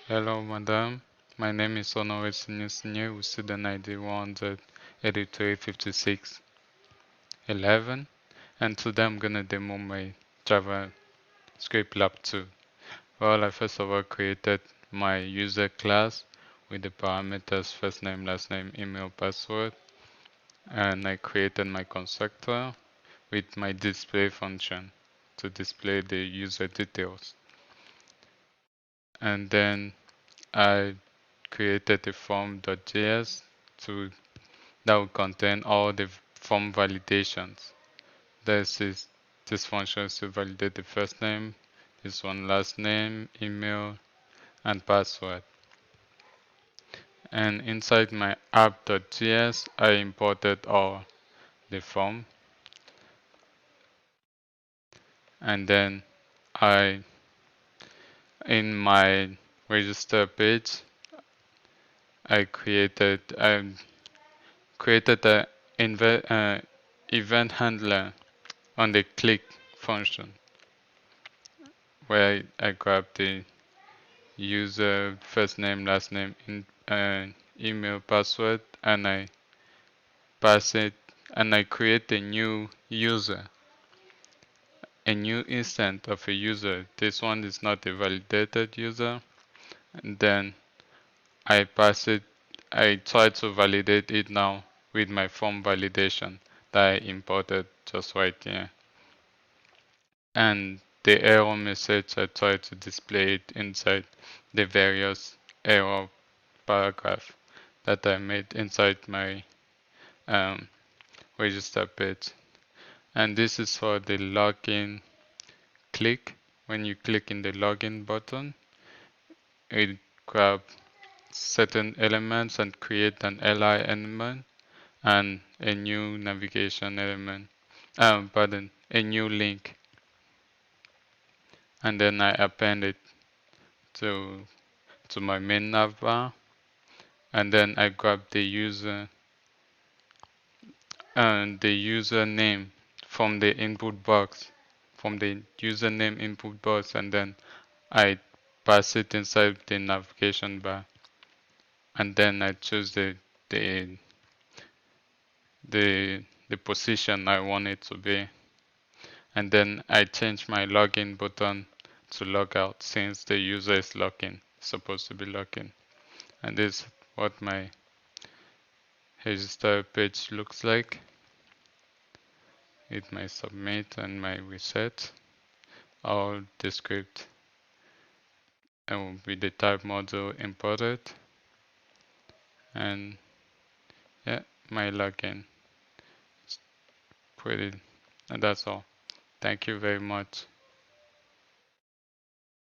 Hello, madam. My name is Honore Senior with student ID 1835611, and today I'm gonna demo my JavaScript Lab 2. Well, I first of all created my user class with the parameters first name, last name, email, password, and I created my constructor with my display function to display the user details. And then I created a form.js to that will contain all the form validations. This function is to validate the first name, this one last name, email, and password. And inside my app.js, I imported all the form, and then I in my register page, I created a event handler on the click function where I grab the user first name, last name, email, password, and I pass it, and I create a new user, a new instance of a user. This one is not a validated user. And then I pass it, I try to validate it now with my form validation that I imported just right here. And the error message, I try to display it inside the various error paragraph that I made inside my um, register page. And this is for the login click. When you click in the login button, it grab certain elements and create an li element and a new navigation element. A new link. And then I append it to my main navbar. And then I grab the user and the username from the input box, from the username input box, and then I pass it inside the navigation bar, and then I choose the the position I want it to be, and then I change my login button to log out since the user is supposed to be logging, and this is what my register page looks like. It my submit and my reset. All the script with the type module imported, and yeah, my login is pretty, and that's all. Thank you very much.